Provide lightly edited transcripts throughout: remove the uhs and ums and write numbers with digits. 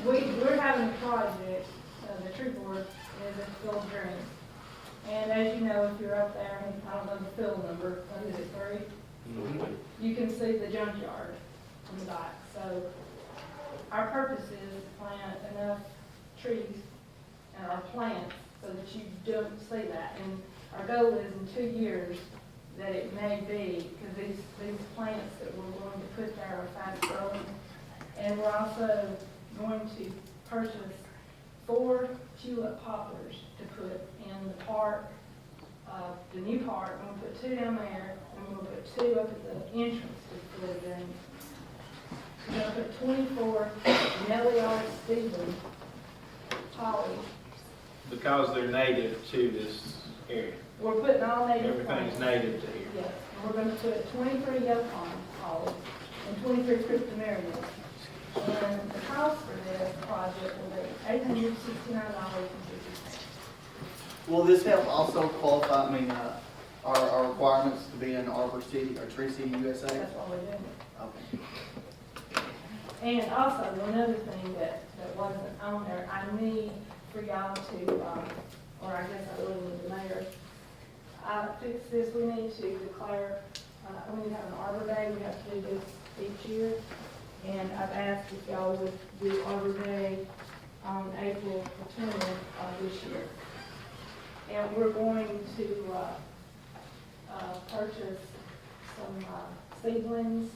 we're having a project, the tree board is in Field Green. And as you know, if you're up there, I don't know the field number, what is it, 3? You can see the junkyard from the back. So our purpose is to plant enough trees and our plants so that you don't see that. And our goal is in 2 years that it may be, because these plants that we're going to put there are fast growing. And we're also going to purchase 4 tulip poplars to put in the park, the new park. I'm going to put 2 down there, and we're going to put 2 up at the entrance to the building. We're going to put 24 Nellie Stephen holly. Because they're native to this area. We're putting all native Everything's plants. native to here. Yes, and we're going to put 23 yukon holly and 23 cryptomerias. And the cost for this project will be $869.50. Will this help also qualify, our requirements to be an Arbor City or Tree City USA? That's what we're doing. Okay. And also, another thing that wasn't on there, I need for y'all to, or I guess I really need the mayor, fix this. We need to declare, we need to have an Arbor Day. We have to do this each year. And I've asked if y'all would do Arbor Day on April the 20th of this year. And we're going to purchase some seedlings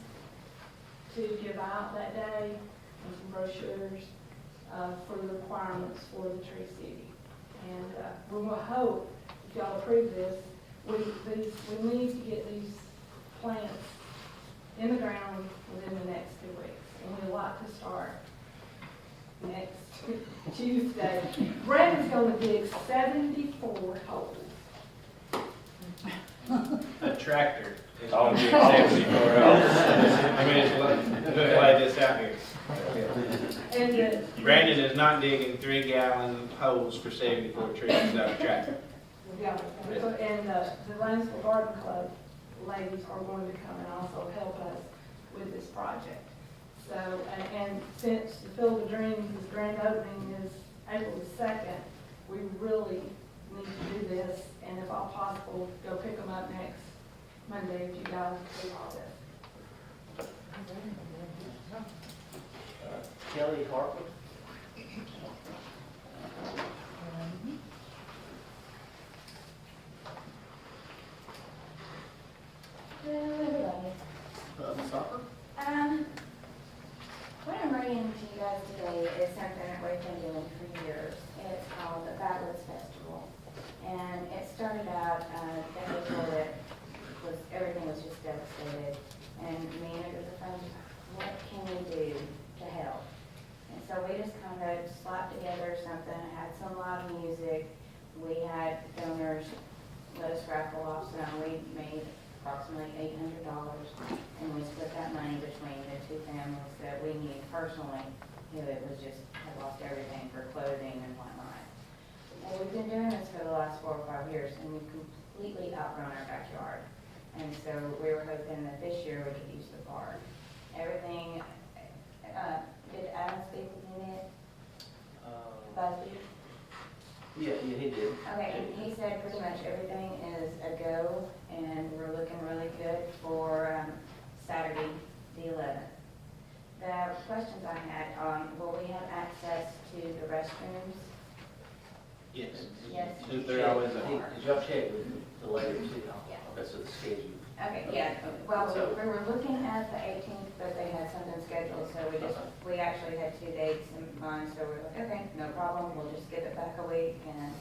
to give out that day and some brochures for the requirements for the Tree City. And we will hope, if y'all approve this, we need to get these plants in the ground within the next 2 weeks. And we'd like to start next Tuesday. Brandon's going to dig 74 holes. A tractor is going to be 74 hours. I mean, it's like this out here. And Brandon is not digging 3-gallon holes for 74 trees without a tractor. and the Rainsville Garden Club ladies are going to come and also help us with this project. So, and since the Field of Dreams' grand opening is April the 2nd, we really need to do this, and if all possible, go pick them up next Monday if you guys do all this. Kelly Harper? Hello, everybody. Ms. Harper? What I'm bringing to you guys today is something that we've been doing for years. It's called the Backwoods Festival. And it started out before that everything was just devastated. And me and a group of friends, what can we do to help? And so we just kind of slapped together something, had some live music. We had donors let us raffle off some. We made approximately $800, and we split that money between the 2 families that we knew personally, who it was just had lost everything for clothing and whatnot. And we've been doing this for the last 4 or 5 years, and we've completely outgrown our backyard. And so we were hoping that this year we could use the park. Everything, did Adam speak with you yet? Busby? Yeah, he did. Okay, he said pretty much everything is a go, and we're looking really good for Saturday, the 11th. The questions I had, will we have access to the restrooms? Yes. Yes. They're always Did on. y'all check with the lady too? Yeah. That's the schedule. Okay, yeah, well, we were looking at the 18th, but they had something scheduled, so we actually had 2 dates in mind, so we're like, okay, no problem, we'll just give it back a week, and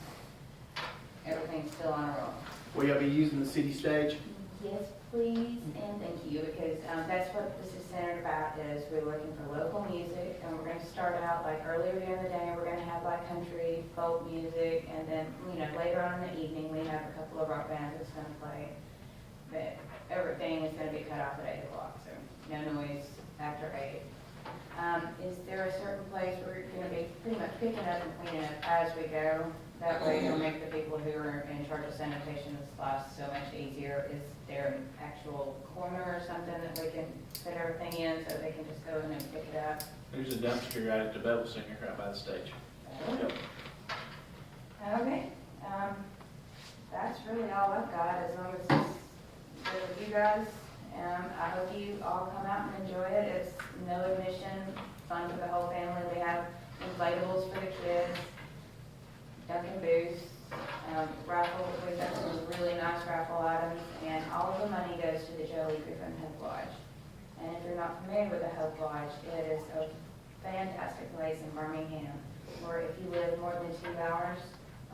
everything's still on a roll. Will y'all be using the city stage? Yes, please, and thank you, because that's what this is centered about, is we're looking for local music, and we're gonna start out like earlier during the day, we're gonna have like country, folk music, and then, later on in the evening, we have a couple of rock bands that's gonna play. But everything is gonna be cut off at 8 o'clock, so no noise after 8. Is there a certain place we're gonna be pretty much picking up and cleaning up as we go. That way it'll make the people who are in charge of sanitation of life so much easier. Is there an actual corner or something that we can put everything in so they can just go in and pick it up? There's a dumpster right at the Bevel Center right by the stage. Yep. Okay, that's really all I've got, as long as it's good with you guys. I hope you all come out and enjoy it. It's no admission, fun for the whole family. We have inflatables for the kids, Dunkin' booths, raffle. We've got some really nice raffle items, and all of the money goes to the Joey Griffin Hope Lodge. And if you're not familiar with the Hope Lodge, it is a fantastic place in Birmingham, where if you live more than 2 hours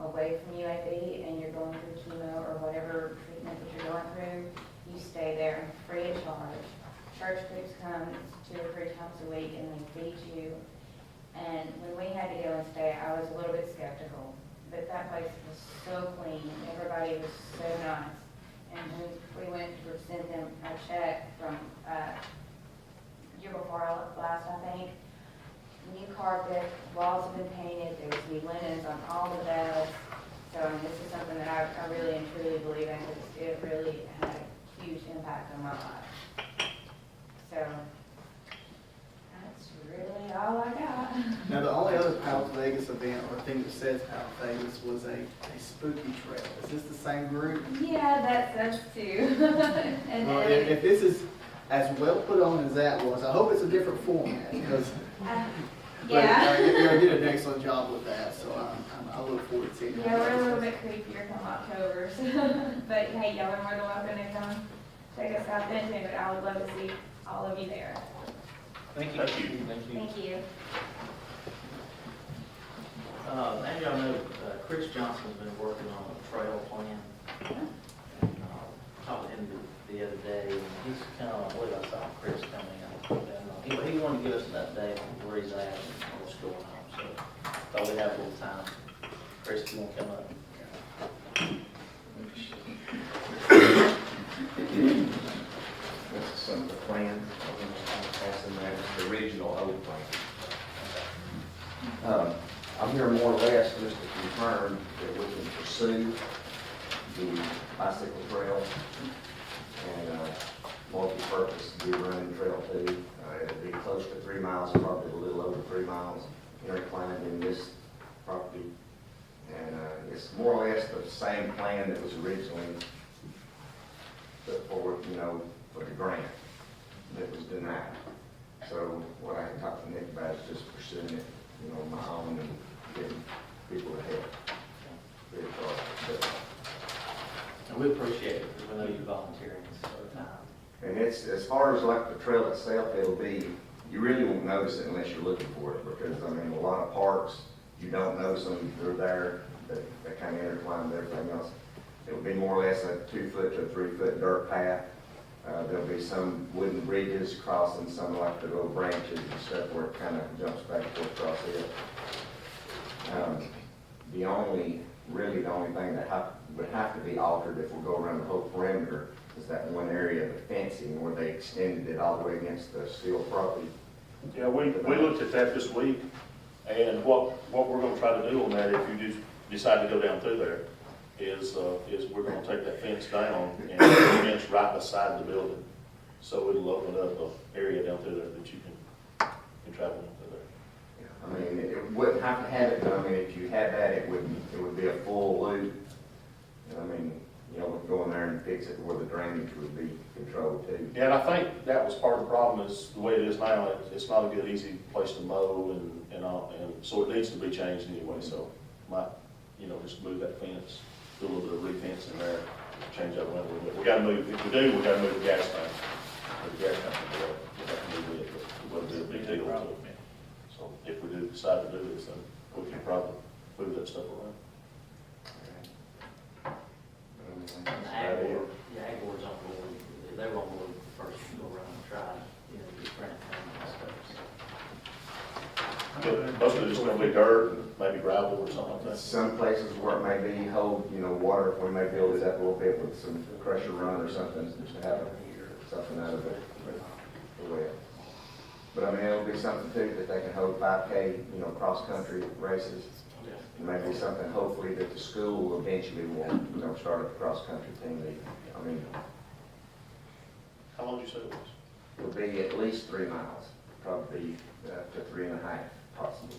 away from UAB and you're going through chemo or whatever treatment that you're going through, you stay there free of charge. Church groups come 2 or 3 times a week and they feed you. And when we had to go and stay, I was a little bit skeptical, but that place was so clean. Everybody was so nice. And when we went to send them a check from year before last, I think, new carpet, walls have been painted, there's new linens on all the beds. So this is something that I really and truly believe in, because it really had a huge impact on my life. So that's really all I got. Now, the only other Pals Vegas event or thing that says Pals Vegas was a spooky trail. Is this the same group? Yeah, that's us too. And Well, then, if this is as well put on as that was, I hope it's a different format, because yeah. you did an excellent job with that, so I look forward to seeing it. Yeah, we're a little bit creepier come October, but hey, y'all are more than welcome to come check us out then too, but I would love to see all of you there. Thank you. Thank you. Thank you. Thank you. As y'all know, Chris Johnson's been working on a trail plan. And talked to him the other day, and he's kind of, I believe I saw Chris coming out. He wanted to give us an update on where he's at and what's going on, so thought we'd have a little time. Chris, if you want to come up? This is some of the plans, passing that, the original old plan. I'm here more or less just to confirm that we can pursue the bicycle trail and multi-purpose deer running trail too. It'll be close to 3 miles, probably a little over 3 miles, intertwined in this property. And it's more or less the same plan that was originally put forward, for the grant that was denied. So what I can talk to Nick about is just pursuing it, my own, and getting people to help. And we appreciate it, because we know you're volunteering this time. And it's, as far as like the trail itself, it'll be, you really won't notice it unless you're looking for it, because a lot of parks, you don't notice them, they're there, they kind of intertwine with everything else. It'll be more or less a 2-foot to 3-foot dirt path. There'll be some wooden bridges crossing some like the little branches and stuff where it kind of jumps back and forth across it. The only thing that would have to be altered if we go around the whole perimeter is that one area of the fencing where they extended it all the way against the steel property. Yeah, we looked at that this week, and what we're gonna try to do on that, if you just decide to go down through there, is we're gonna take that fence down and put the fence right beside the building. So it'll open up an area down through there that you can travel down through there. It wouldn't have to have it, but if you had that, it would be a full loop. Go in there and fix it where the drainage would be controlled too. Yeah, and I think that was part of the problem is the way it is now, it's not a good, easy place to mow and so it needs to be changed anyway, so might, just move that fence, do a little bit of re-fencing there, change that around a little bit. We gotta move, if we do, we gotta move the gas tank. The gas tank will go, we have to move it, but it wouldn't be a big deal. So if we do decide to do this, then we can probably move that stuff around. And the ag board's on board, they were on board the first go around and try, the grant and stuff. But most of it's just gonna be dirt and maybe gravel or something like that. Some places where it may be hold, water, we may build it up a little bit with some pressure run or something, just to have something out of it. But I mean, it'll be something too, that they can hold 5K, you know, cross-country races. And maybe something, hopefully, that the school eventually will, you know, start a cross-country team. I mean, How long did you say it was? it'll be at least 3 miles, probably to 3.5 possibly.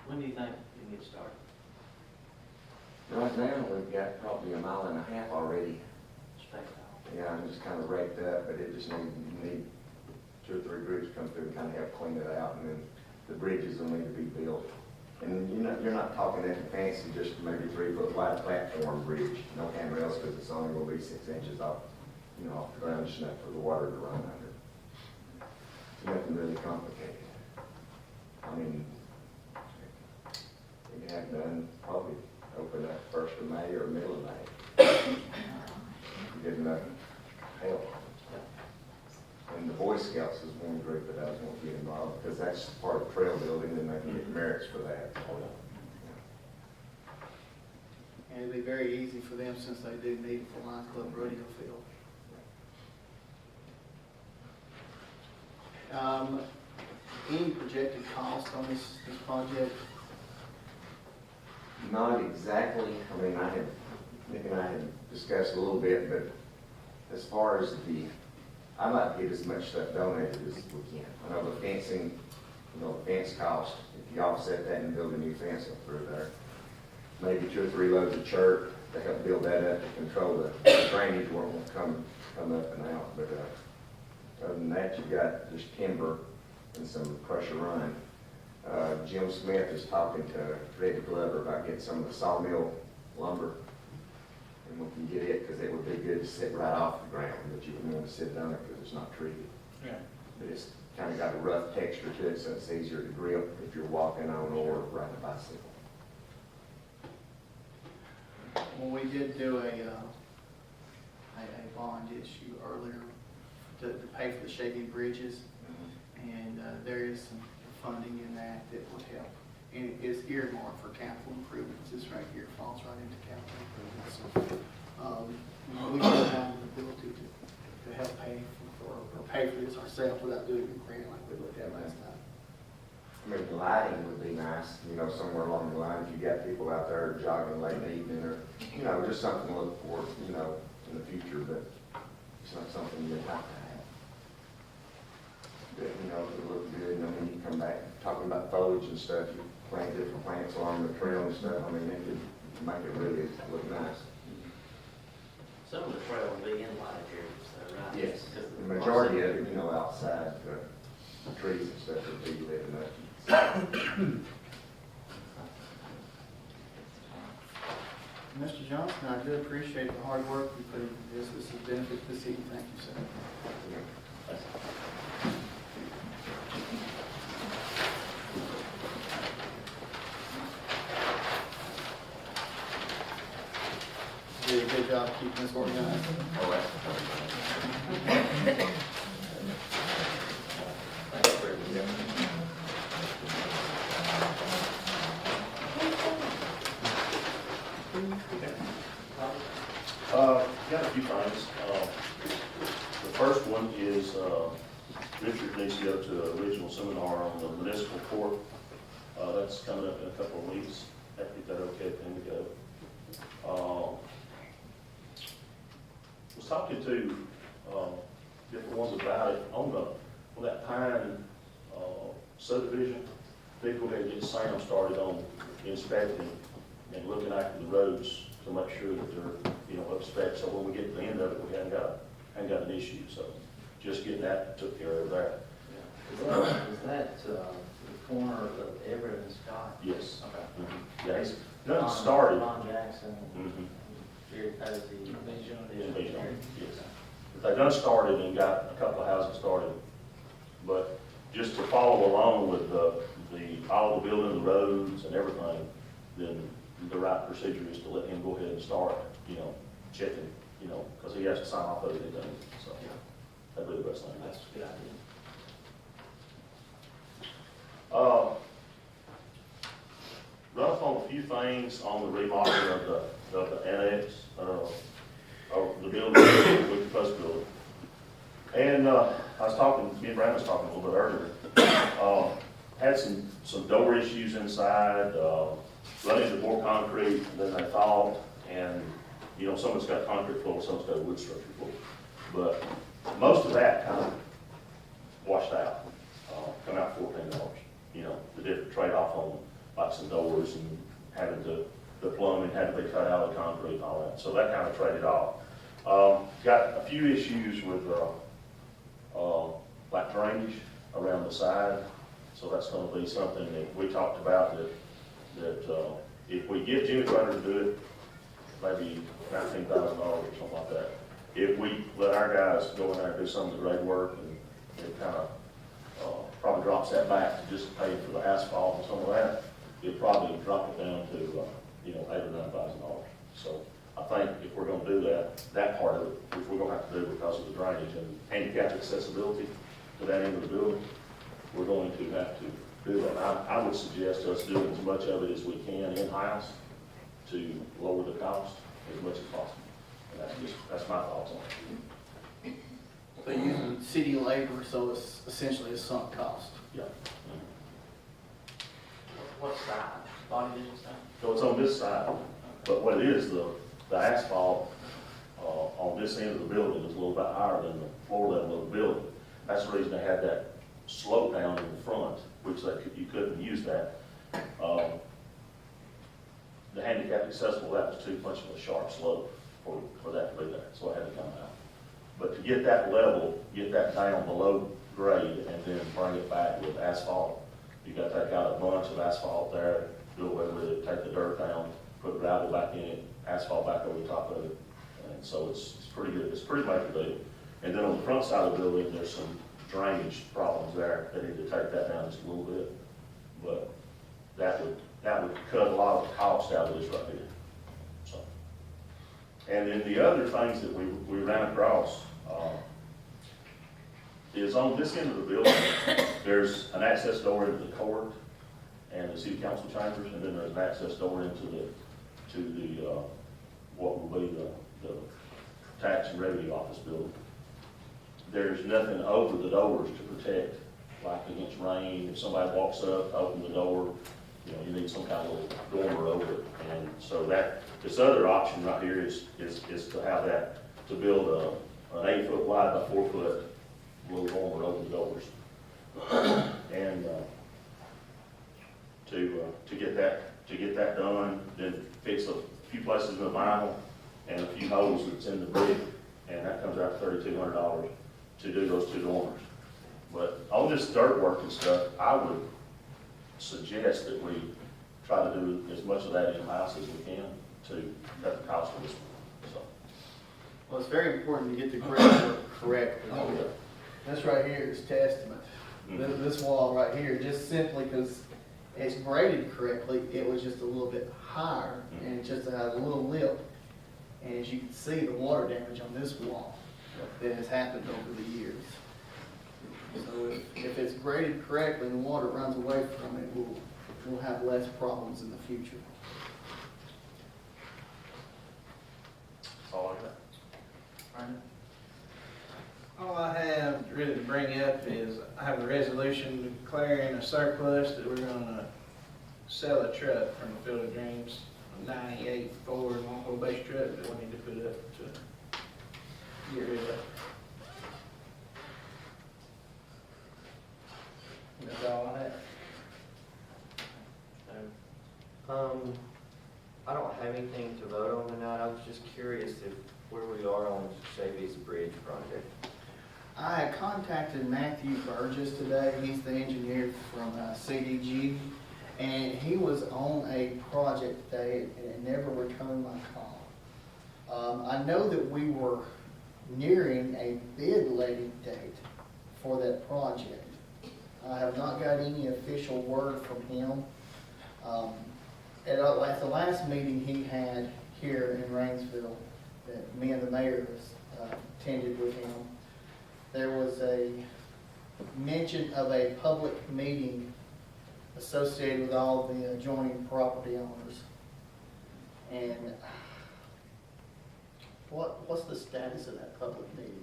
When do you think you can get started? Right now, we've got probably 1.5 miles already. Yeah, I'm just kind of raked up, but it just need 2 or 3 groups come through and kind of help clean it out, and then the bridges will need to be built. And you're not talking anything fancy, just maybe 3-foot wide platform bridge, no handrails, because it's only going to be 6 inches off, you know, off the ground, just enough for the water to run under. Nothing really complicated. I mean, we can have done probably open up 1st of May or middle of May. Get enough help. And the Boy Scouts is one group that I was going to get involved, because that's part of trail building, and they can get merits for that. And it'd be very easy for them since they do need it for Lions Club rodeo field. Any projected cost on this project? Not exactly. I mean, Nick and I had discussed a little bit, but as far as I'd like to get as much stuff donated as we can. I know the fencing, you know, fence cost, if you offset that and build a new fence up through there, maybe 2 or 3 loads of chert to help build that up to control the drainage where it won't come up and out. But other than that, you've got just timber and some pressure run. Jim Smith is talking to Fred Glover about getting some of the sawmill lumber. And we can get it, because it would be good to sit right off the ground, but you wouldn't want to sit down there because it's not treated. Yeah. But it's kind of got a rough texture to it, so it's easier to grip if you're walking on or riding a bicycle. Well, we did do a bond issue earlier to pay for the shady bridges, and there is some funding in that would help. And it is earmarked for capital improvements. This right here falls right into capital improvements. So, we don't have the ability to help pay for this ourselves without doing a grant like we looked at last time. I mean, lighting would be nice, you know, somewhere along the line, if you got people out there jogging late in the evening, or, you know, just something to look for, you know, in the future, but it's not something you have to have. But, you know, it would look good, and then you come back talking about foliage and stuff, you plant different plants along the trail and stuff, I mean, it could make it really look nice. Some of the trail will be in lighted areas, though, right? Yes, 'Cause the majority of it, you know, outside, the trees and stuff would be lit up. Mr. Johnson, I do appreciate the hard work you put into this. This is a benefit to the city. Thank you, sir. You did a good job keeping us organized. Got a few things. The first one is, Richard needs to go to an regional seminar on the municipal court. That's coming up in a couple of weeks. I think that's okay for him to go. Was talking to, different ones about it on that Pine, subdivision. They go ahead and get Sam started on inspecting and looking after the roads to make sure that they're, you know, up to spec, so when we get to the end of it, we haven't got an issue, so just getting that took care of there. Is that the corner of Everett and Scott? Yes. Okay. Mhm. Yeah, he's done started. Ron Jackson, Mhm. Jerry Posey. Yes. But they done started and got a couple of houses started, but just to follow along with all the building, the roads and everything, then the right procedure is to let him go ahead and start, you know, checking, you know, because he has to sign off everything, so that'd be the best thing. That's a good idea. Rough on a few things on the remodeling of the annex. or the building, we proposed building. And, I was talking, me and Brandon was talking a little bit earlier, had some door issues inside, run into more concrete than they thought, and, you know, someone's got concrete floor, someone's got wood structure floor. But most of that kind of washed out, come out $14, you know, the different trade-off on like some doors and having to, the plumbing had to be cut out of the concrete and all that, so that kind of traded off. Got a few issues with, like drainage around the side, so that's gonna be something that we talked about, that if we get Jimmy Butter to do it, maybe $19,000 or something like that. If we let our guys go in there and do some of the grade work, and it kind of, probably drops that back to just paying for the asphalt and some of that, it'll probably drop it down to, you know, $8,000 or $9,000. So I think if we're gonna do that part of it, which we're gonna have to do because of the drainage and handicap accessibility to that end of the building, we're going to have to do that. I would suggest us doing as much of it as we can in-house to lower the cost as much as possible. And that's my thoughts on it. So using city labor, so it's essentially a sunk cost. Yeah. What side? Body division side? So it's on this side, but what it is, the asphalt, on this end of the building is a little bit higher than the floor level of the building. That's the reason they had that slope down in the front, which you couldn't use that. The handicap accessible, that was too much of a sharp slope for that to be there, so it had to come out. But to get that level, get that down below grade, and then bring it back with asphalt, you got to take out a bunch of asphalt there, do away with it, take the dirt down, put gravel back in it, asphalt back over the top of it. And so it's pretty good, it's pretty major deal. And then on the front side of the building, there's some drainage problems there. They need to take that down just a little bit. But that would cut a lot of the cost out of this right here. So, and then the other things that we ran across, is on this end of the building, there's an access door into the court and the city council chambers, and then there's an access door into the what will be the tax and revenue office building. There's nothing over the doors to protect, like against rain. If somebody walks up, open the door, you know, you need some kind of dormer over it. And so this other option right here is to have that, to build an 8-foot wide by 4-foot little dormer over the doors. And to get that done, then fix a few places in the vinyl and a few holes that's in the brick, and that comes out to $3,200 to do those 2 dormers. But on this dirt work and stuff, I would suggest that we try to do as much of that in-house as we can to cut the cost of this one. So. Well, it's very important to get the grade work correctly. Oh, yeah. This right here is testament. Mm-hmm. This wall right here, just simply because it's graded correctly, it was just a little bit higher, and it just had a little lip. And as you can see, the water damage on this wall that has happened over the years. So if it's graded correctly and the water runs away from it, we'll have less problems in the future. That's all I got. All I have really to bring up is I have a resolution declaring a surplus that we're gonna sell a truck from the Field of Dreams, a 98 Ford long base truck that we need to put up to get rid of. That's all I have. I don't have anything to vote on tonight. I was just curious where we are on Shavy's Bridge project. I had contacted Matthew Burgess today. He's the engineer from CDG, and he was on a project today and never returned my call. I know that we were nearing a bid letting date for that project. I have not got any official word from him. At the last meeting he had here in Rainsville, that me and the mayor attended with him, there was a mention of a public meeting associated with all the adjoining property owners. And What's the status of that public meeting?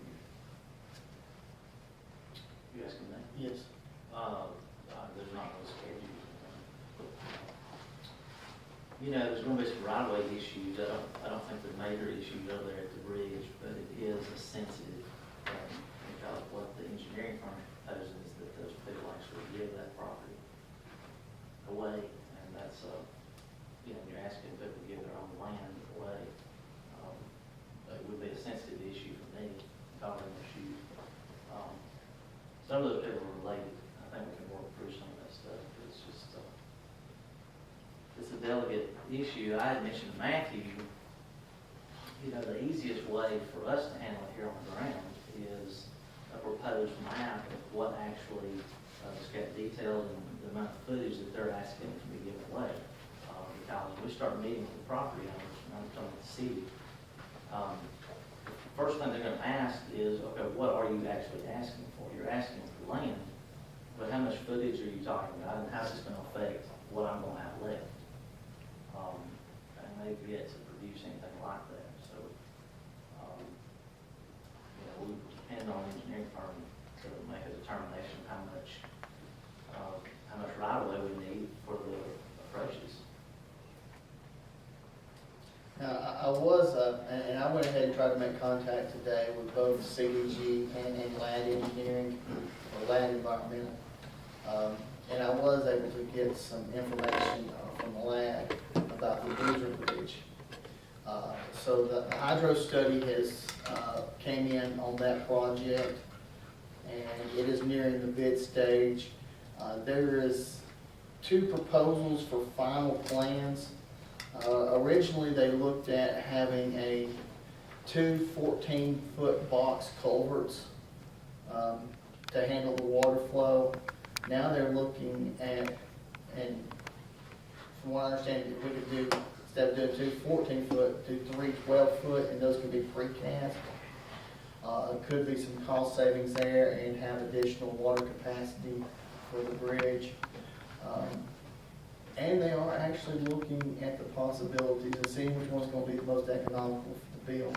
You asking me? Yes. There's not no schedule. You know, there's gonna be some right-of-way issues. I don't think the major issues over there at the bridge, but it is a sensitive, because what the engineering firm proposes is that those people actually give that property away, and that's, you know, you're asking people to give their own land away. It would be a sensitive issue for me, calling them issues. Some of those people are related. I think we can work through some of that stuff. It's just, it's a delicate issue. I had mentioned to Matthew, you know, the easiest way for us to handle it here on the ground is a proposed map of what actually, it's got details and the amount of footage that they're asking to be given away. Because when we start meeting with the property owners, and I'm talking about the city, the first thing they're gonna ask is, okay, what are you actually asking for? You're asking for land, but how much footage are you talking about, and how's this gonna affect what I'm gonna have left? And they've yet to produce anything like that, so, you know, we depend on the engineering firm to make a determination of how much right of way we need for the approaches. Now, I was, and I went ahead and tried to make contact today with both CDG and Land Engineering, or Land Environmental. And I was able to get some information from the lab about the Boozer Bridge. So the hydro study has, came in on that project, and it is nearing the bid stage. There is 2 proposals for final plans. Originally, they looked at having 2 14-foot box culverts to handle the water flow. Now they're looking at, and from what I understand, we could do, instead of doing 2 14-foot, do 3 12-foot, and those could be precast. Could be some cost savings there and have additional water capacity for the bridge. And they are actually looking at the possibilities and seeing which one's going to be the most economical to build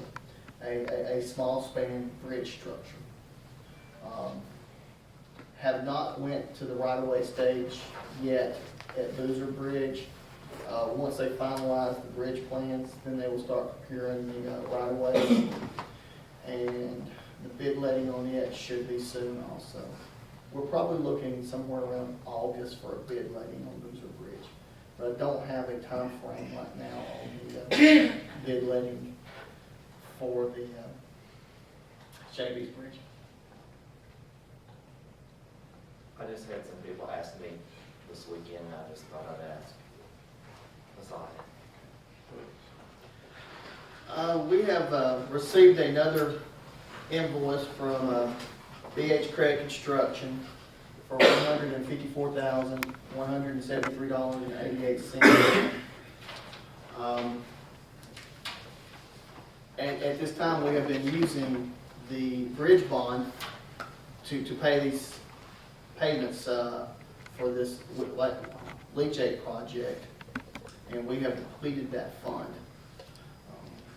a small span bridge structure. Have not went to the right-of-way stage yet at Boozer Bridge. Once they finalize the bridge plans, then they will start procuring the right-of-way. And the bid letting on it should be soon also. We're probably looking somewhere around August for a bid letting on Boozer Bridge. But I don't have a time frame right now on the bid letting for the Shavy's Bridge. I just had some people ask me this weekend, and I just thought I'd ask. That's all I had. We have received another invoice from BH Craig Construction for $154,173.88. At this time, we have been using the bridge bond to pay these payments for this leachate project, and we have completed that fund.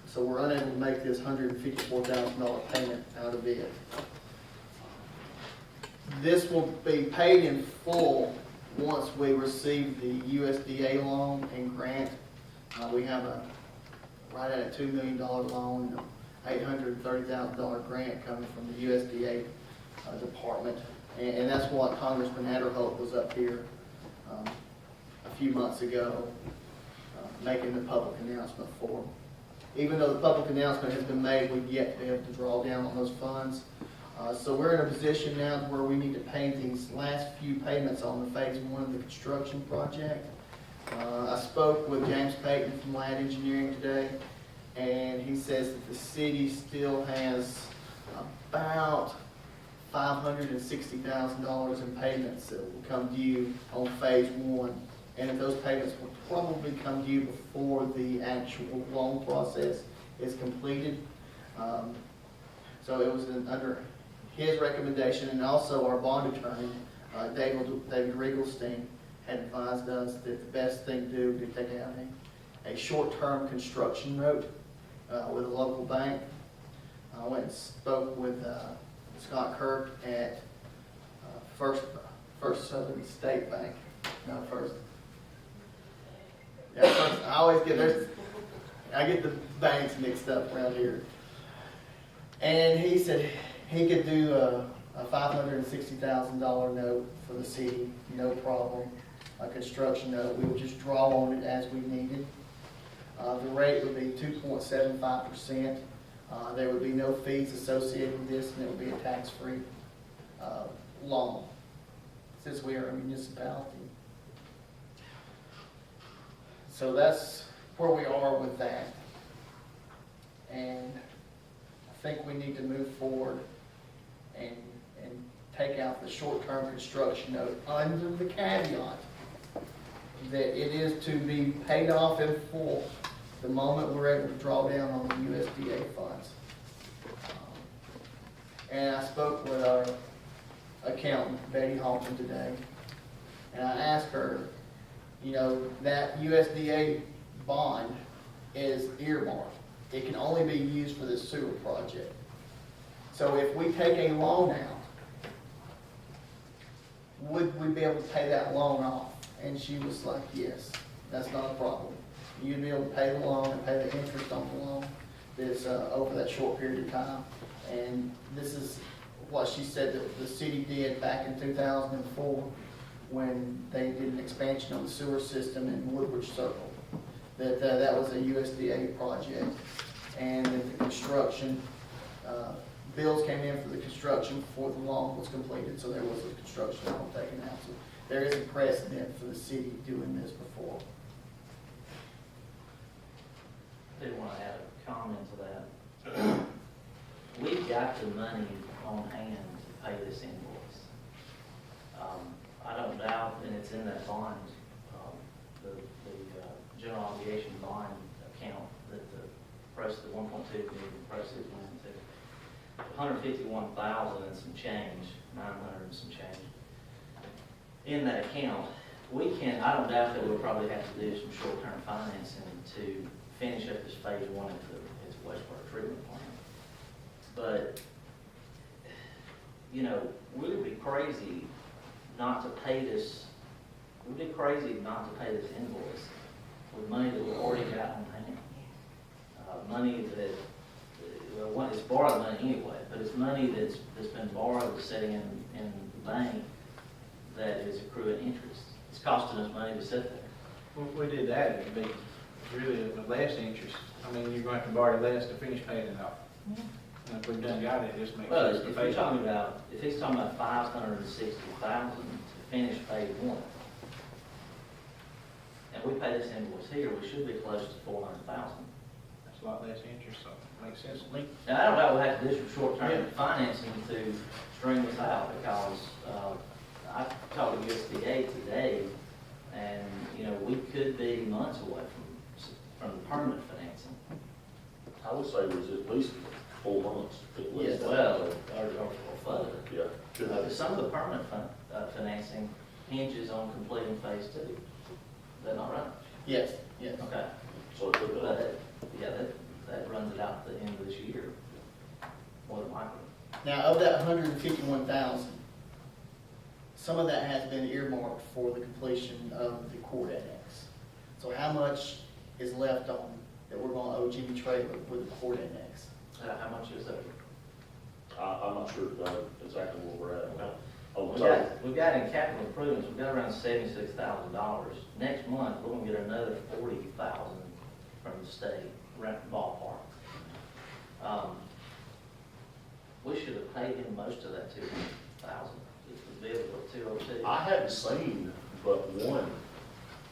So we're unable to make this $154,000 payment out of it. This will be paid in full once we receive the USDA loan and grant. We have right at a $2 million loan, $830,000 grant coming from the USDA department. And that's what Congressman Adderholt was up here a few months ago making the public announcement for. Even though the public announcement has been made, we've yet to be able to draw down on those funds. So we're in a position now where we need to pay these last few payments on the phase 1 of the construction project. I spoke with James Payton from Land Engineering today, and he says that the city still has about $560,000 in payments that will come due on phase 1. And if those payments will probably come due before the actual loan process is completed. So it was under his recommendation, and also our bond attorney, David Riegelstein, had advised us that the best thing to do would be to take out a short-term construction note with a local bank. I went and spoke with Scott Kirk at First Southern State Bank, not First. Yeah, first, I get the banks mixed up around here. And he said he could do a $560,000 note for the city, no problem. A construction note, we would just draw on it as we needed. The rate would be 2.75%. There would be no fees associated with this, and it would be a tax-free loan, since we are a municipality. So that's where we are with that. And I think we need to move forward and take out the short-term construction note under the caveat that it is to be paid off in full the moment we're able to draw down on the USDA funds. And I spoke with our accountant, Betty Halton, today, and I asked her, you know, that USDA bond is earmarked. It can only be used for the sewer project. So if we take a loan out, would we be able to pay that loan off? And she was like, yes, that's not a problem. You'd be able to pay the loan and pay the interest on the loan that's over that short period of time. And this is what she said that the city did back in 2004 when they did an expansion on the sewer system in Woodbridge Circle. That was a USDA project, and that the construction, bills came in for the construction before the loan was completed, so there was a construction loan taken out. So there is a precedent for the city doing this before. I did want to add a comment to that. We've got the money on hand to pay this invoice. I don't doubt, and it's in that bond, the general obligation bond account that the 1.2 million proceeds went into. 151,000 and some change, 900 and some change. In that account, I don't doubt that we'll probably have to do some short-term financing to finish up this phase one of its wastewater treatment plant. But, you know, we would be crazy not to pay this, invoice with money that we've already got on hand. Money that, well, it's borrowed money anyway, but it's money that's been borrowed, sitting in the bank that is accruing interest. It's costing us money to sit there. If we did that, it'd be really less interest. I mean, you're going to have to borrow less to finish paying it off. And if we've done got it, just make sure. Well, if he's talking about 560,000 to finish phase one, and we pay this invoice here, we should be close to 400,000. That's a lot less interest, so it makes sense to me. Now, I don't know, we'll have to do some short-term financing to string this out, because I talked to USDA today, and, you know, we could be months away from permanent financing. I would say it was at least 4 months, at least. Yes. Well, or further. Yeah. Some of the permanent financing hinges on completing phase two. Is that not right? Yes, yes. Okay. So it took But, yeah, that runs it out at the end of this year, more than likely. Now, of that 151,000, some of that has been earmarked for the completion of the court annex. So how much is left on that we're going to owe Jimmy Traylor with the court annex? How much is that? I'm not sure exactly where we're at. Okay. On the We've total. got in capital improvements, we've got around $76,000. Next month, we're gonna get another 40,000 from the state, around the ballpark. We should have paid him most of that 200,000. If the bill was 202. I hadn't seen but one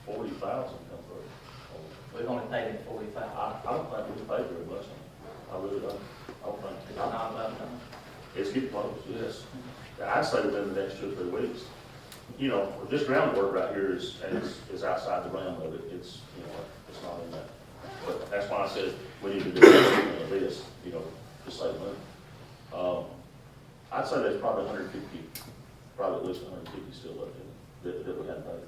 40,000 come through. We've only paid him 45. I don't think we paid very much on it. I really don't. I don't think. It's not about time. It's getting close, yes. I'd say within the next 2 or 3 weeks. You know, this groundwork right here is outside the realm of it. It's, you know, it's not in that. But that's why I said we need to do this, you know, to save money. I'd say there's probably 150, probably at least 150 still left in it that we haven't paid.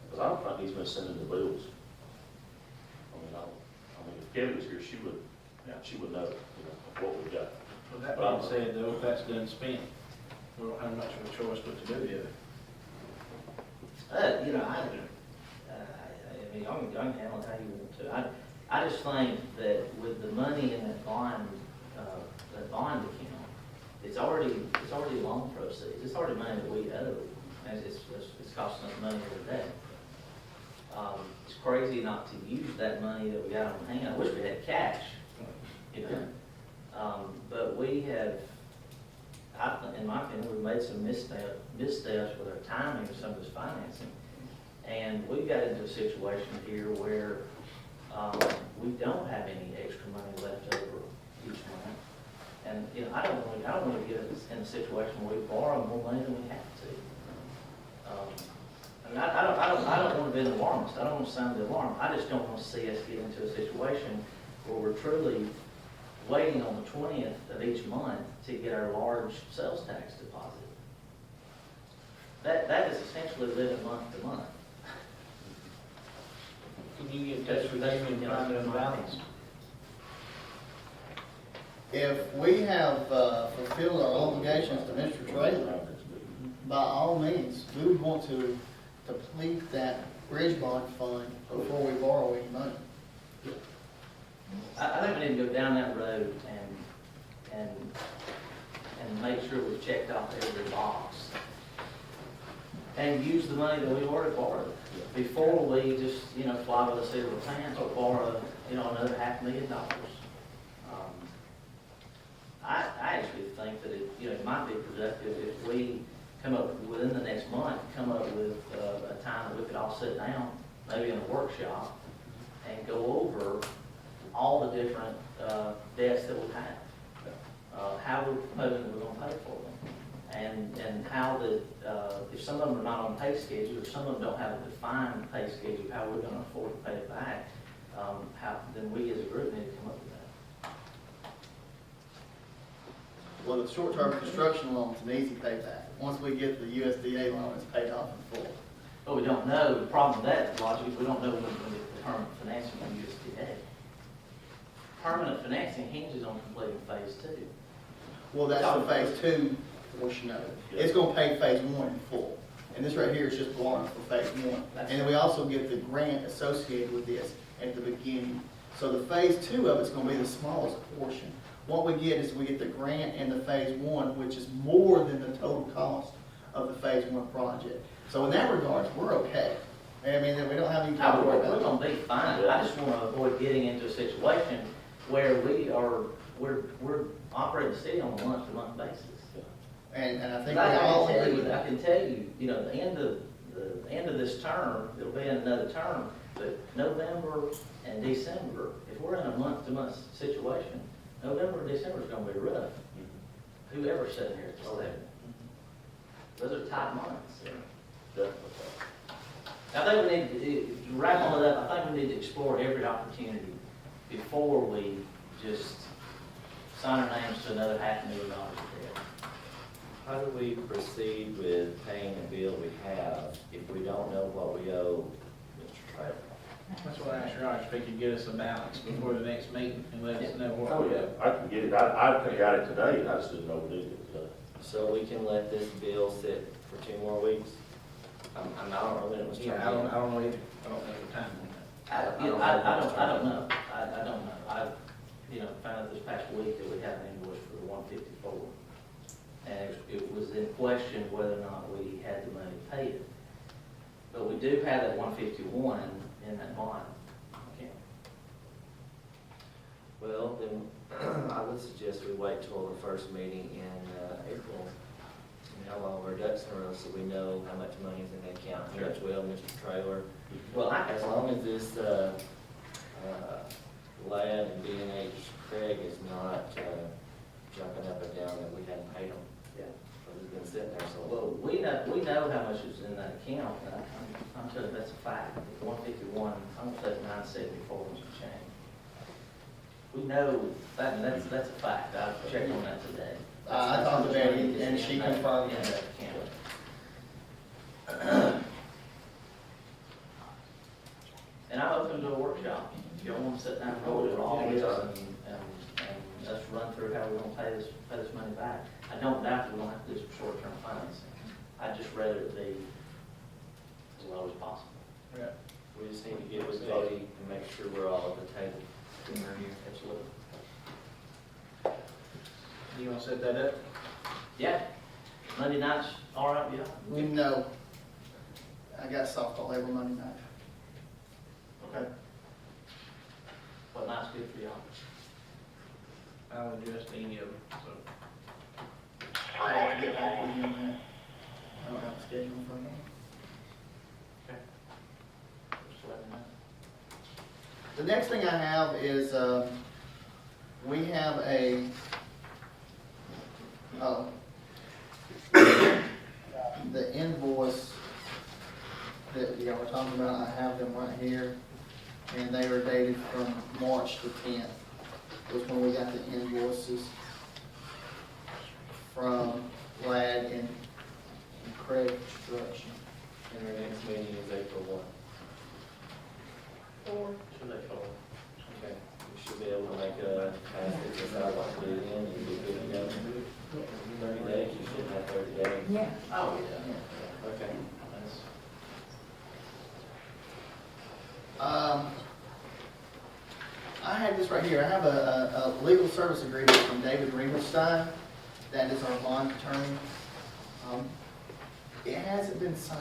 Because I don't think he's been sending the bills. I mean, if Kevin was here, she would she would know, what we've got. Well, that being said, though, if that's done spent, we don't have much of a choice but to do the other. You know, I mean, y'all can handle it how you want to. I just think that with the money in that bond account, it's already loan proceeds. It's already money that we owe, and it's costing us money every day. It's crazy not to use that money that we got on hand. I wish we had cash, you know. But we have, in my opinion, we've made some missteps with our timing of some of this financing. And we got into a situation here where we don't have any extra money left over each month. And, you know, I don't want to get us in a situation where we borrow more money than we have to. I mean, I don't want to be an alarmist. I don't want to sound the alarm. I just don't want to see us get into a situation where we're truly waiting on the 20th of each month to get our large sales tax deposit. That is essentially living month to month. Can you get in touch with them and find an balance? If we have fulfilled our obligations to Mr. Traylor, by all means, we would want to deplete that bridge bond fund before we borrow any money. I think we need to go down that road and make sure we've checked off every box. And use the money that we've already borrowed before we just, you know, fly by the seat of our pants or borrow, you know, another $500,000. I actually think that it might be productive if we come up within the next month, come up with a time that we could all sit down, maybe in a workshop, and go over all the different debts that we have, how we're proposing that we're going to pay for them, and how that if some of them are not on pay schedule, or some of them don't have a defined pay schedule, how we're going to afford to pay it back, then we as a group need to come up with that. Well, the short-term construction loan is an easy payback. Once we get the USDA loan, it's paid off in full. But we don't know, the problem with that logic is we don't know when we're going to get the permanent financing from USDA. Permanent financing hinges on completing phase 2. Well, that's the phase 2 portion of it. It's gonna pay phase 1 in full. And this right here is just borrowing for phase 1. And then we also get the grant associated with this at the beginning. So the phase 2 of it's gonna be the smallest portion. What we get is we get the grant and the phase 1, which is more than the total cost of the phase 1 project. So in that regards, we're okay. I mean, we don't have any time to worry We're about going to be fine. I just want to avoid getting into a situation where we're operating still on a month-to-month basis. And I think we I all can tell agree you, with that. I can tell you, you know, the end of this term, it'll be in another term, but November and December, if we're in a month-to-month situation, November and December is going to be rough. Whoever's sitting here at this table. Those are tight months. I think we need to wrap all that up. I think we need to explore every opportunity before we just sign our names to another $500,000 debt. How do we proceed with paying the bill we have if we don't know what we owe Mr. Traylor? That's what I asked Roger, if he could get us a balance before the next meeting and let us know what Oh, we yeah, owe. I can get it, I could've got it today, I just didn't know we needed it today. So we can let this bill sit for 2 more weeks? I don't know when it was turned in. Yeah, I don't know either. I don't know the time on that. I don't know. I don't know. I, found out this past week that we had an invoice for the 154. And it was in question whether or not we had the money to pay it. But we do have that 151 in that bond account. Well, then, I would suggest we wait till the first meeting in April. And have all our ducks in a row so we know how much money is in the account. Judge Will, Mr. Traylor. Well, As long as this, lad and B&H Craig is not, jumping up and down that we hadn't paid them. Yeah. Because it's been sitting there so long. Well, we know how much is in that account. And I'm telling you, that's a fact. The 151, I'm gonna say 974 was a change. We know that, and that's a fact. I checked on that today. I talked to Betty and she confirmed In that. that account. And I'm open to a workshop. If y'all want to sit down and go over all this and I'd just rather it be as low as possible. Yeah. We just need to get with Jody and make sure we're all at the table. Absolutely. You wanna set that up? Yeah. Monday nights, all right, yeah? No. I got softball every Monday night. Okay. What night's good for y'all? I'll adjust any of them, so. I'll get back with you on that. I don't have a schedule in front of me. Just let me know. The next thing I have is, we have a, the invoice that y'all were talking about, I have them right here, and they are dated from March the 10th. Was when we got the invoices from Glad and Craig Construction. And our next meeting is April 1. Should they call? Okay. We should be able to make a pass it this out like we did in and be good to go. 30 days, you should have 30 days. Yeah. Oh, yeah. Okay. That's, I have this right here. I have a legal service agreement from David Ringelstein. That is our bond attorney. It hasn't been signed.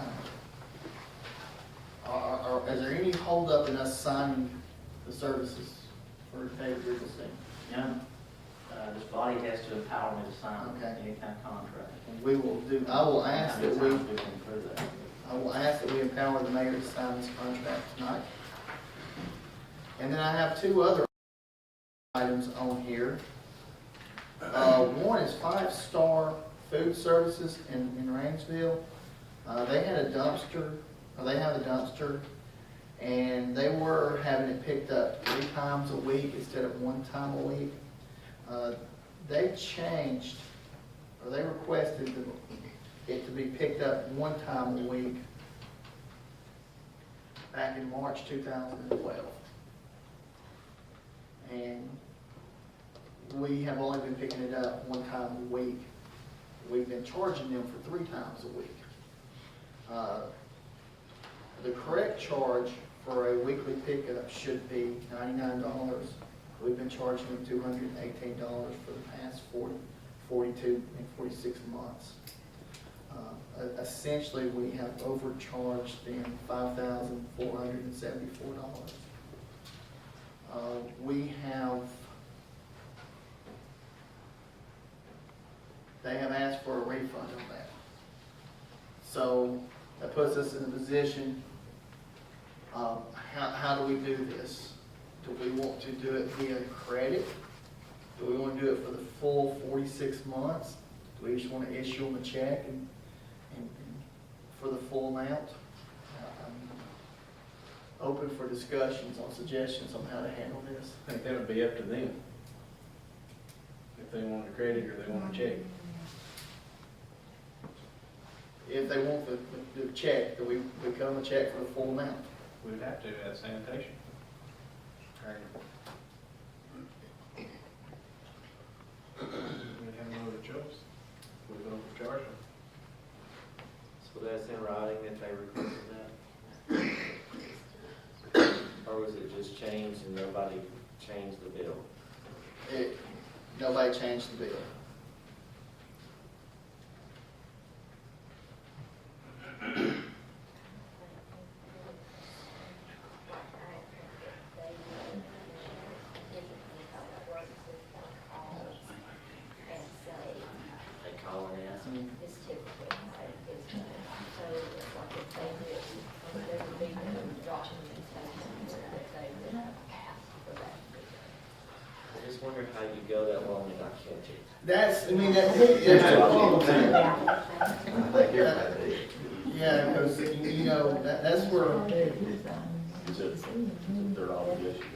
Is there any holdup in us signing the services for David Ringelstein? yeah. This body has to empower me to sign Okay. any kind of contract. We will do, I will ask How many that we, times we can prove that? I will ask that we empower the mayor to sign this contract tonight. And then I have two other items on here. One is 5 Star Food Services in Rainsville. They had a dumpster, or they have a dumpster, and they were having it picked up 3 times a week instead of 1 time a week. They changed, or they requested it to be picked up 1 time a week back in March 2012. And we have only been picking it up 1 time a week. We've been charging them for 3 times a week. The correct charge for a weekly pickup should be $99. We've been charging them $218 for the past 42 and 46 months. Essentially, we have overcharged them $5,474. They have asked for a refund on that. So that puts us in a position of how do we do this? Do we want to do it via credit? Do we want to do it for the full 46 months? Do we just want to issue them a check and for the full amount? I'm open for discussions on suggestions on how to handle this. I think that would be up to them. If they want a credit or they want a check. If they want the check, do we become a check for the full amount? We would have to at sanitation. We'd have no other choice. We'd overcharge them. So that's in writing that they requested that? Or was it just changed and nobody changed the bill? Nobody changed the bill. They call and ask? It's typically how it is done. So it's like if they did, there would be no documents that they would have asked for that. I just wondered how you go that long and not catch it. That's the problem. Yeah, because, that's where, Is it their obligation to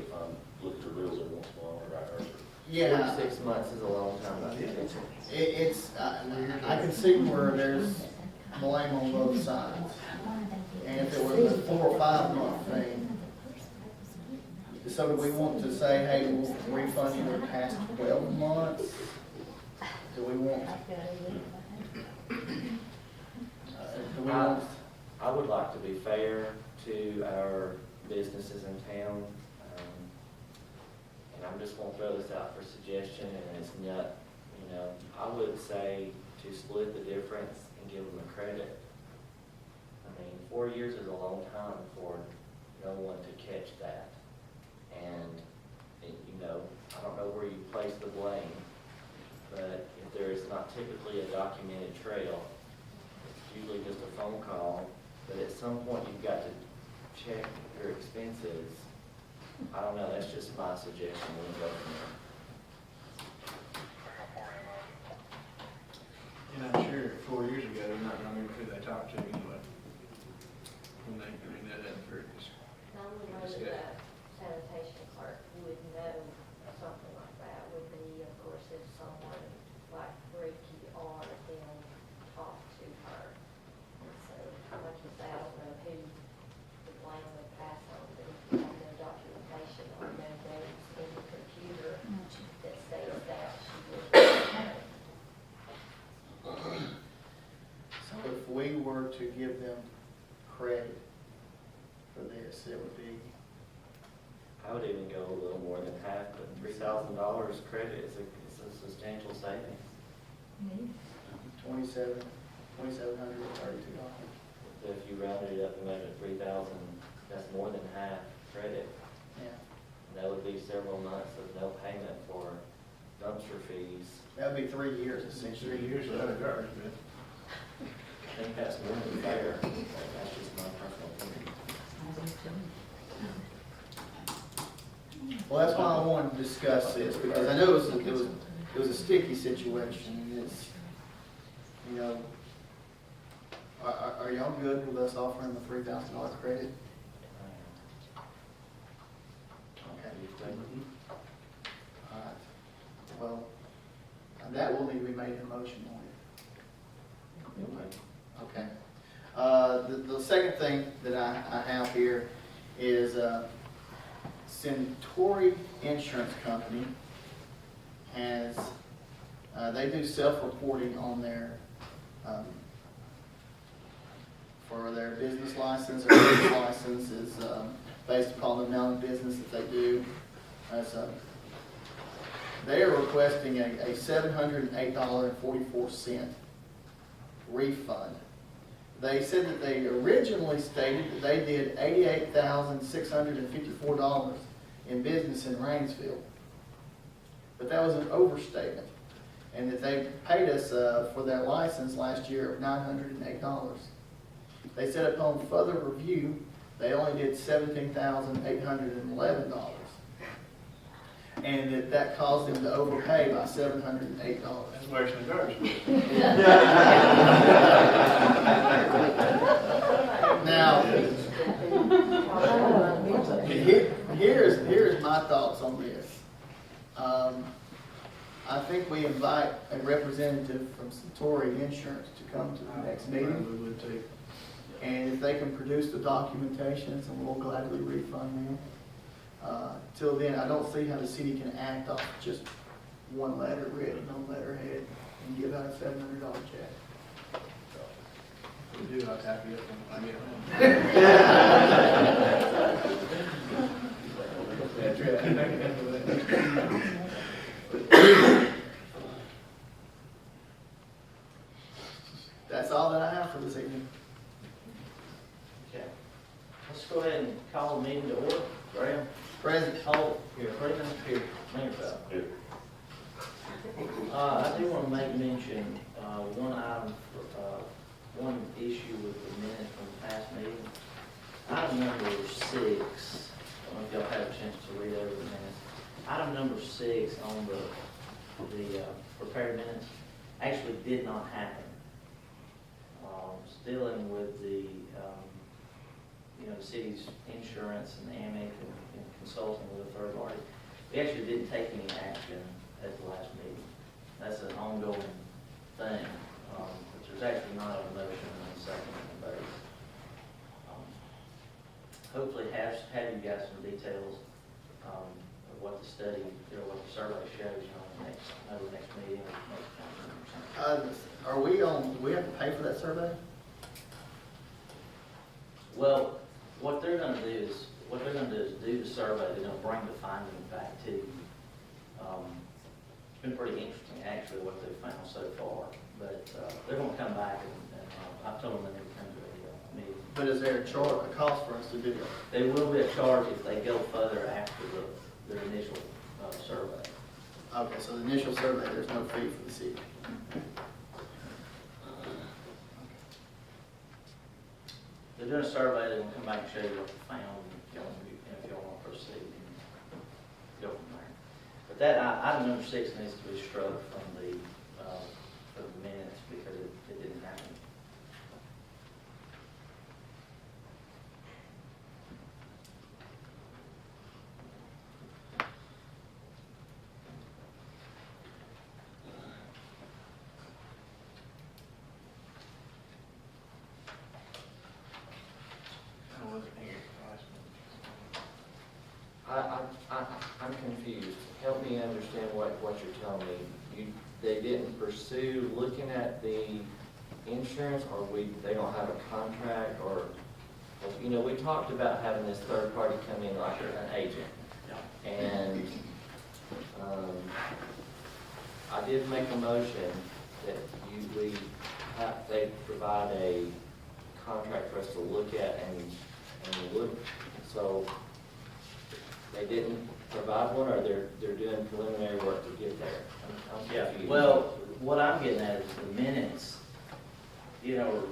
look at their bills every once in a while, right? yeah, 46 months is a long time to catch it. it's, I can see where there's blame on both sides. And if it was a 4 or 5 month thing, so do we want to say, hey, we'll refund you the past 12 months? Do we want, like to be fair to our businesses in town. And I'm just gonna throw this out for suggestion, and it's not, you know, I would say to split the difference and give them a credit. I mean, 4 years is a long time for no one to catch that. And, you know, I don't know where you place the blame, but if there is not typically a documented trail, it's usually just a phone call, but at some point you've got to check your expenses. I don't know, that's just my suggestion, we'll go from there. And I'm sure 4 years ago, I'm not remember who they talked to anyway. When they bring that up for this. The only way that sanitation clerk would know something like that would be, of course, if someone like Ricky or them talked to her. And so, like you say, I don't know who the blame would pass on, but if you have no documentation or no notes in the computer that states that, she would know. So if we were to give them credit for this, it would be, I would even go a little more than half, but $3,000 credit is a substantial savings. $2,732. So if you rounded it up and made it 3,000, that's more than half credit. Yeah, And that would be several months of no payment for dumpster fees. that would be 3 years essentially. 3 years without a garbage bill. I think that's more than fair. That's just my personal opinion. Well, that's why I wanted to discuss this, because I know it was a sticky situation. It's, you know, are y'all good with us offering the $3,000 credit? Okay. All right. Well, that will need to be made in motion on it. Okay. The second thing that I have here is Centauri Insurance Company has, they do self-reporting on their, for their business license. Their business license is based upon the amount of business that they do. They are requesting a $708.44 refund. They said that they originally stated that they did $88,654 in business in Rainsville. But that was an overstatement. And that they paid us for their license last year of $908. They said upon further review, they only did $17,811. And that caused them to overpay by $708. That's worse than a garbage bill. Now, here's my thoughts on this. I think we invite a representative from Centauri Insurance to come to the next meeting. We would too. And if they can produce the documentation, so we'll gladly refund them. Till then, I don't see how the city can act off just one letter written on letterhead and give out a $700 check. We do have to happy up when I get home. That's right. I can handle that. That's all that I have for this evening. Okay. Let's go ahead and call the meeting to order. Graham? Present. Holt? Here. Freeman? Here. Lingerfeld? Here. I do want to make mention, one item, one issue with the minutes from the past meeting. Item number 6, I don't know if y'all had a chance to read over the minutes. Item number 6 on the prepared minutes actually did not happen. Dealing with the, the city's insurance and Amic and consulting with a third party. We actually didn't take any action at the last meeting. That's an ongoing thing, but there's actually not a motion and a second on the vote. Hopefully have you guys some details of what the study, what the survey shows on the next meeting or next conference. Do we have to pay for that survey? Well, what they're gonna do is do the survey, they're gonna bring the findings back to you. It's been pretty interesting, actually, what they've found so far, but, they're gonna come back and I've told them they need to come to a meeting. But is there a cost for us to do that? There will be a charge if they go further after their initial, survey. Okay, so the initial survey, there's no fee for the city. They're doing a survey, they're gonna come back and show you what they found, and if y'all want to proceed, and go from there. But that, item number 6 needs to be struck from the minutes because it didn't happen. I wasn't here last month. I'm confused. Help me understand what you're telling me. They didn't pursue looking at the insurance, or they don't have a contract, or, you know, we talked about having this third party come in like an agent. And, I did make a motion that they provide a contract for us to look at and look, so they didn't provide one, or they're doing preliminary work to get there? I'm confused. Well, what I'm getting at is the minutes, you know,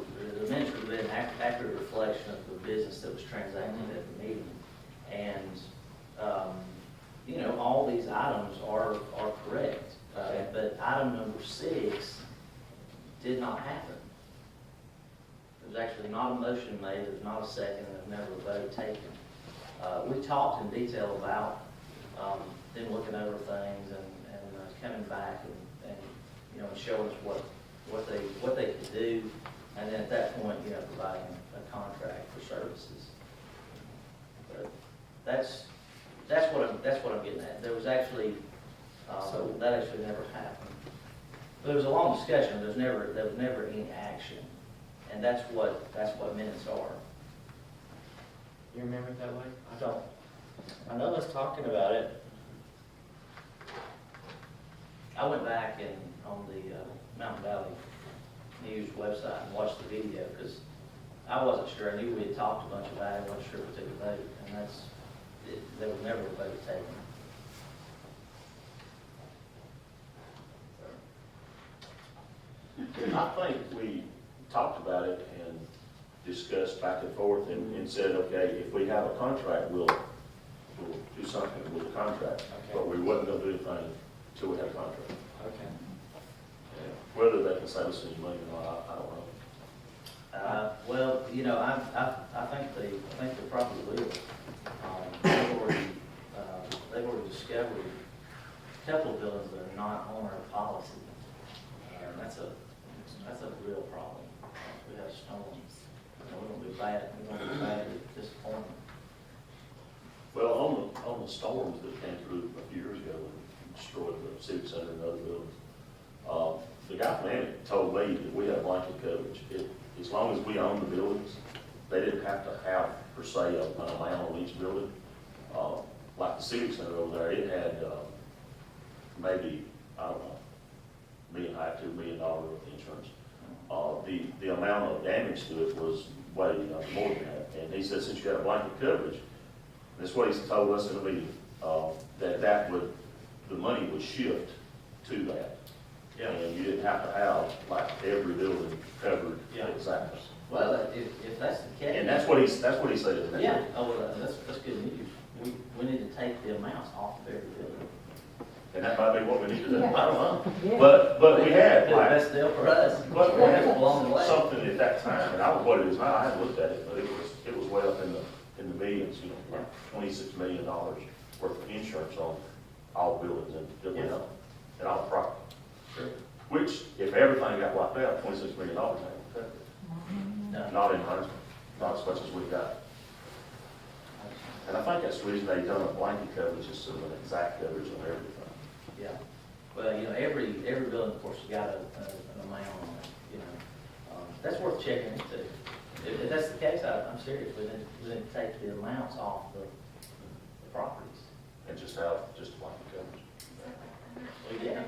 the minutes would have been an accurate reflection of the business that was transacted at the meeting. And, you know, all these items are correct. But item number 6 did not happen. There was actually not a motion made, there was not a second, and there was never a vote taken. We talked in detail about them looking over things and coming back and you know, showing us what they could do, and then at that point, you know, providing a contract for services. But that's what I'm getting at. There was actually that actually never happened. There was a long discussion. There was never any action, and that's what minutes are. You remember it that way? I don't. I know us talking about it. I went back and on the Mountain Valley News website and watched the video because I wasn't sure. I knew we had talked a bunch about it. I wasn't sure if we took a vote, and there was never a vote taken. I think we talked about it and discussed back and forth and said, okay, if we have a contract, we'll do something with the contract. Okay. But we wasn't gonna do anything until we had a contract. Okay. And whether they can save us any money or not, I don't know. Well, you know, I think they probably will. They've already discovered a couple of buildings that are not on our policy. And that's a real problem. We have storms. We're gonna be bad at disappointment. Well, on the storms that came through a few years ago and destroyed the civic center and other buildings, the guy from Emmett told me that we have blanket coverage. As long as we own the buildings, they didn't have to have, per se, an amount on each building. Like the civic center over there, it had maybe, I don't know, $1.5 million, $2 million worth of insurance. The amount of damage to it was way more than that. And he said, since you have blanket coverage, that's what he's told us in the meeting, that the money would shift to that. Yeah. And you didn't have to have like every building covered exactly. Well, if that's the case. And that's what he said. Yeah, well, that's good news. We need to take the amounts off of every building. And that might be what we need to do. I don't know. But we had The like, best deal for us. but we had Along the way. something at that time, and I don't know what it is now, I haven't looked at it, but it was way up in the millions, you know, like $26 million worth of insurance on all buildings and, you know, and all property. Sure. Which, if everything got wiped out, $26 million ain't covered. No. Not in Rainsville, not as much as we got. And I think that's the reason they done a blanket coverage, just so an exact coverage on everything. Yeah. Well, you know, every building, of course, has got an amount on it, you know. That's worth checking into. If that's the case, I'm serious, we didn't take the amounts off the properties. And just have, just like it comes. Well, yeah.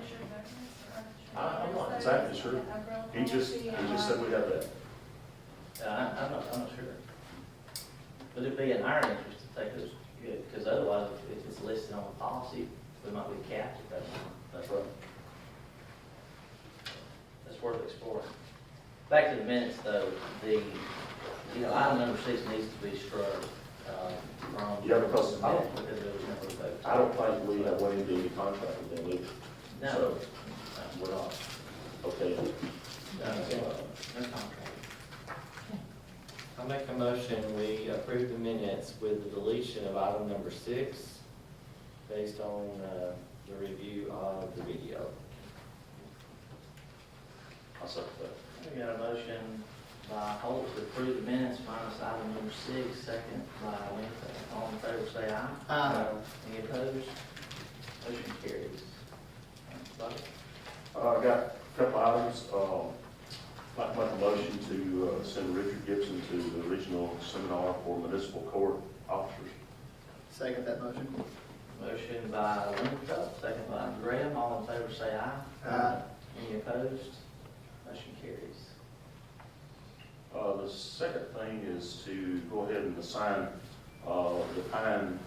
I'm not exactly sure. He just said we have that. I'm not sure. But it'd be in our interest to take those, because otherwise, if it's listed on the policy, we might be capped at that time. That's right. That's worth exploring. Back to the minutes, though, item number 6 needs to be struck, from. Yeah, because the minutes, because there was never a vote. I don't think we have went into any contract with them either. No, So, we're not, okay. no contract. I'll make a motion, we approve the minutes with the deletion of item number 6 based on the review of the video. I'll second that. We got a motion by Holt to approve the minutes minus item number 6, second by Lincoln. All in favor, say aye. Aye. Any opposed? Motion carries. Buddy? I got a couple items. I'd like to make a motion to send Richard Gibson to the regional seminar for municipal court officers. Second that motion. Motion by Lincoln, second by Graham. All in favor, say aye. Aye. Any opposed? Motion carries. The second thing is to go ahead and assign the Pine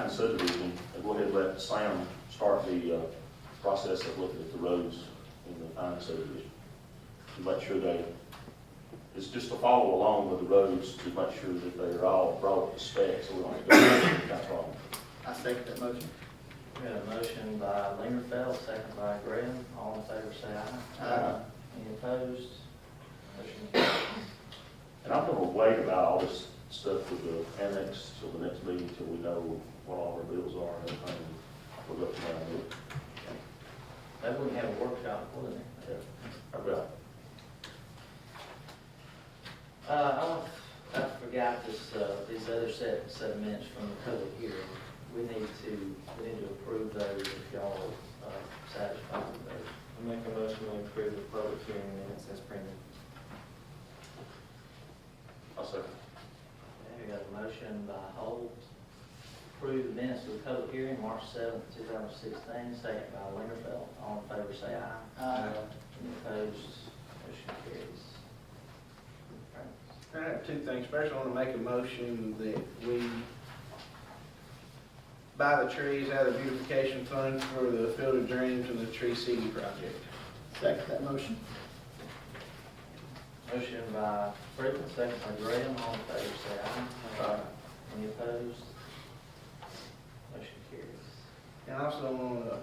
subdivision, and go ahead and let Sam start the process of looking at the roads in the Pine subdivision. To make sure it's just to follow along with the roads to make sure that they are all brought up to spec, so we don't have to do anything that's wrong. I second that motion. We got a motion by Lingerfeld, second by Graham. All in favor, say aye. Aye. Any opposed? Motion carries. And I'm gonna wait about all this stuff with the annex till the next meeting, till we know what all our bills are and everything. We'll go from there. Maybe we can have a workshop, wouldn't it? I've got I forgot these other set of minutes from the public hearing. We need to approve those if y'all are satisfied with those. I'll make a motion, we approve the public hearing minutes as printed. I'll second. Okay, we got a motion by Holt, approve the minutes of the public hearing, March 7th, 2016, second by Lingerfeld. All in favor, say aye. Aye. Any opposed? Motion carries. I have two things. First, I want to make a motion that we buy the trees out of the beautification fund for the Field of Dreams and the Tree City project. Second that motion. Motion by Freeman, second by Graham. All in favor, say aye. Aye. Any opposed? Motion carries. And I also want to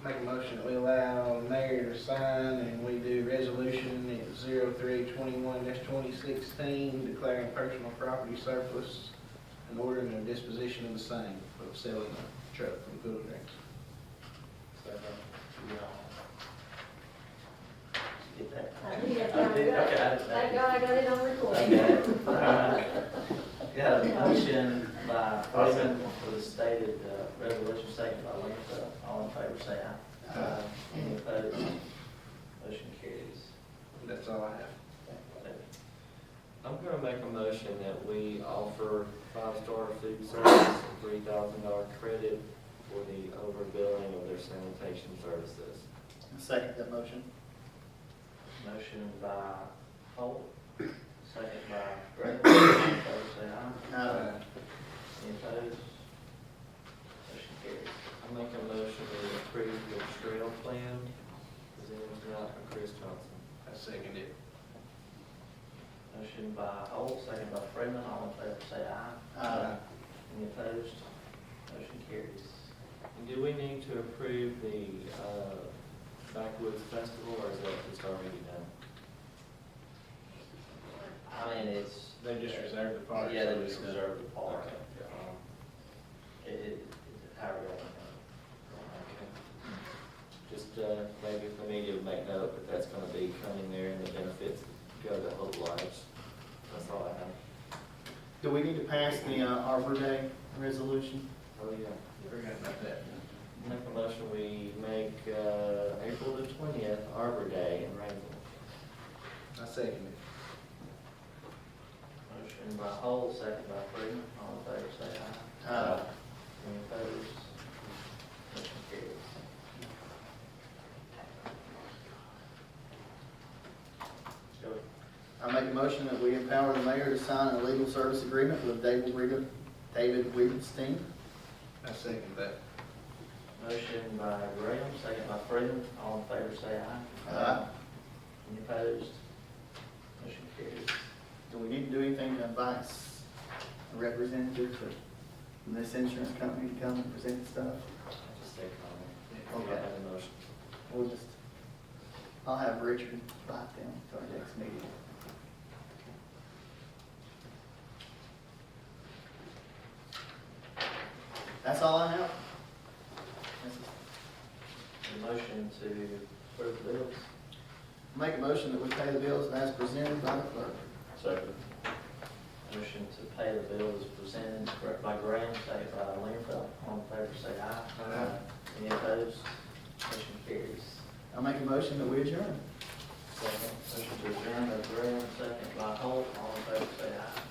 make a motion that we allow the mayor to sign and we do resolution at 03/21/2016 declaring personal property surplus and ordering a disposition of the same of selling the truck from Field of Dreams. Get that? I did. Okay, I didn't. Thank God I got it on recording. Got a motion by Freeman for the stated resolution, second by Lingerfeld. All in favor, say aye. Aye. Any opposed? Motion carries. That's all I have. I'm gonna make a motion that we offer 5-star food service a $3,000 credit for the overbilling of their sanitation services. Second that motion. Motion by Holt, second by Graham. All in favor, say aye. Aye. Any opposed? Motion carries. I make a motion to approve the trail plan presented tonight by Chris Johnson. I second it. Motion by Holt, second by Freeman. All in favor, say aye. Aye. Any opposed? Motion carries. And do we need to approve the Backwoods Festival, or is that just already done? I mean, it's. They just reserved the park. Yeah, they just reserved the park. Okay. However you want Okay. Just maybe if we need to make note that that's gonna be coming there and the benefits go to whole lives. That's all I have. Do we need to pass the Arbor Day resolution? Oh, yeah. Forgot about that. Make a motion, we make April the 20th Arbor Day in Rainsville. I second it. Motion by Holt, second by Freeman, all in favor say aye. Any opposed? Motion carries. Go ahead. I make a motion that we empower the mayor to sign a legal service agreement with David Wiegenstein. I second that. Motion by Graham, second by Freeman, all in favor say aye. Aye. Any opposed? Motion carries. Do we need to do anything to invite a representative from this insurance company to come and present stuff? Just say comment. Okay. You don't have a motion. We'll just, I'll have Richard invite them to our next meeting. That's all I have. A motion to approve the bills. Make a motion that we pay the bills as presented by the clerk. Second. Motion to pay the bills presented by Graham, second by Lingerfeld. All in favor say aye. Aye. Any opposed? Motion carries. I make a motion that we adjourn. Second. Motion to adjourn by Graham, second by Holt. All in favor say aye.